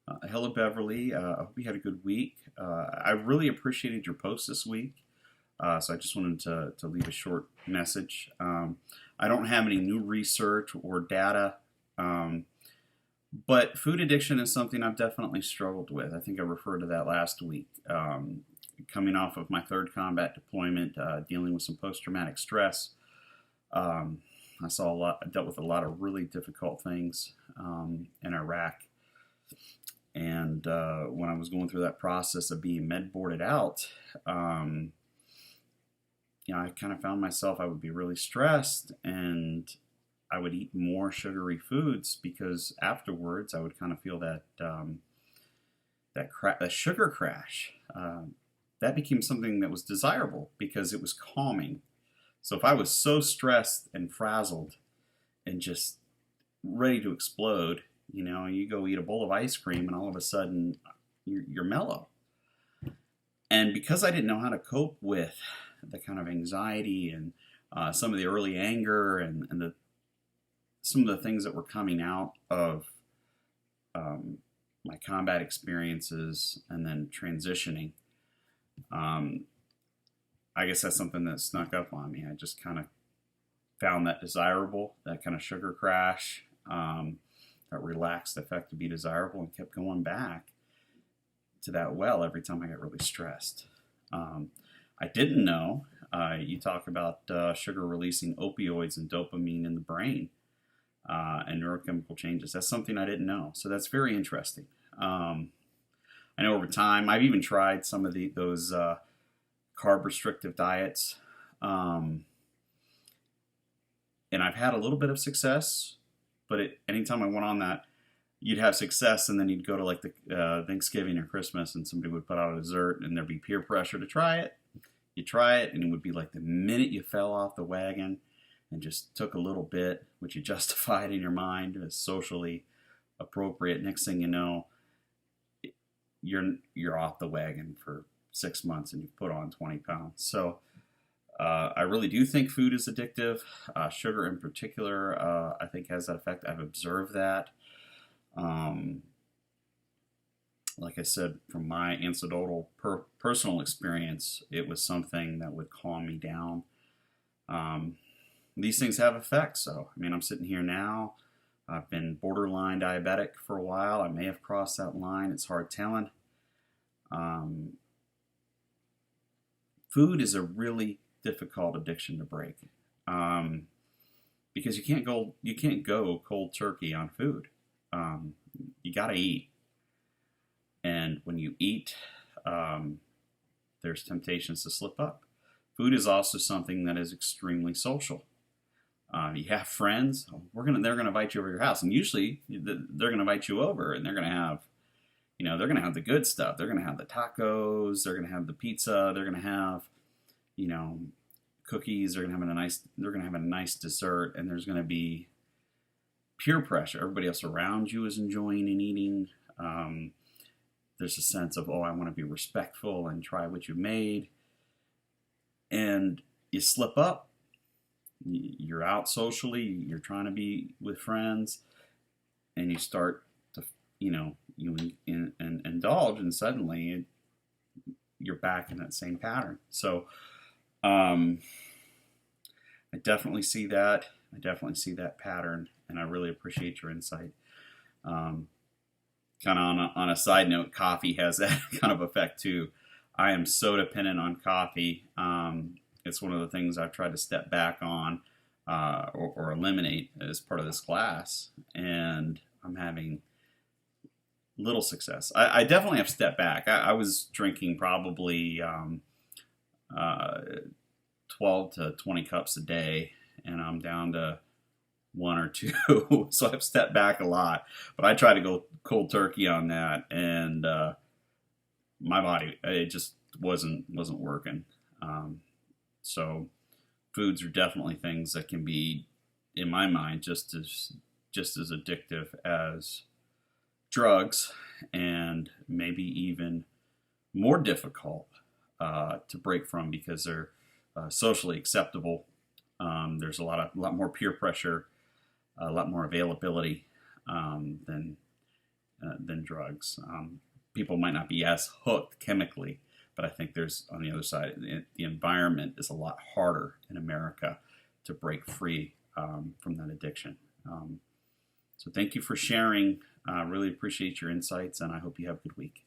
Hello, Beverly. I hope you had a good week. I really appreciated your post this week, so I just wanted to leave a short message. I don't have any new research or data, um, but food addiction is something I've definitely struggled with. I think I referred to that last week. Coming off of my third combat deployment, dealing with some post-traumatic stress, um, I dealt with a lot of really difficult things in Iraq. And when I was going through that process of being med boarded out, um, I kind of found myself, I would be really stressed and I would eat more sugary foods because afterwards I would kind of feel that sugar crash. That became something that was desirable because it was calming. So if I was so stressed and frazzled and just ready to explode, you go eat a bowl of ice cream and all of a sudden you're mellow. And because I didn't know how to cope with the kind of anxiety and some of the early anger and some of the things that were coming out of my combat experiences and then transitioning, um, I guess that's something that snuck up on me. I just kind of found that desirable, that kind of sugar crash, that relaxed effect to be desirable, and kept going back to that well every time I got really stressed. I didn't know. You talk about sugar releasing opioids and dopamine in the brain and neurochemical changes. That's something I didn't know. So that's very interesting. I know over time, I've even tried some of those carb restrictive diets, and I've had a little bit of success. But anytime I went on that, you'd have success, and then you'd go to like the Thanksgiving or Christmas, and somebody would put out a dessert, and there'd be peer pressure to try it. You try it, and it would be like the minute you fell off the wagon and just took a little bit, which you justified in your mind as socially appropriate. Next thing you know, you're off the wagon for 6 months, and you've put on 20 pounds. So I really do think food is addictive. Sugar in particular, I think has that effect. I've observed that. Um, like I said, from my anecdotal personal experience, it was something that would calm me down. Um, these things have effects. So, I mean, I'm sitting here now. I've been borderline diabetic for a while. I may have crossed that line. It's hard telling. Um, Food is a really difficult addiction to break, um, because you can't go cold turkey on food. Um, you got to eat, and when you eat, um, there's temptations to slip up. Food is also something that is extremely social. You have friends. They're gonna invite you over to your house, and usually they're gonna invite you over, and they're gonna have the good stuff. They're gonna have the tacos. They're gonna have the pizza. They're gonna have you know cookies. They're gonna have a nice dessert, and there's gonna be peer pressure. Everybody else around you is enjoying and eating. There's a sense of, oh, I want to be respectful and try what you made, and you slip up. You're out socially. You're trying to be with friends, and you start to, indulge, and suddenly you're back in that same pattern. So, um, I definitely see that. I definitely see that pattern, and I really appreciate your insight. Um, Kind of on a side note, coffee has that kind of effect too. I am so dependent on coffee. It's one of the things I've tried to step back on or eliminate as part of this class, and I'm having little success. I definitely have stepped back. I was drinking probably uh, 12 to 20 cups a day, and I'm down to one or two. So I've stepped back a lot, but I try to go cold turkey on that, and my body, it just wasn't working. So foods are definitely things that can be, in my mind, just as addictive as drugs, and maybe even more difficult to break from because they're socially acceptable. There's a lot more peer pressure, a lot more availability than than drugs. People might not be as hooked chemically, but I think there's, on the other side, the environment is a lot harder in America to break free from that addiction. So thank you for sharing. Really appreciate your insights, and I hope you have a good week.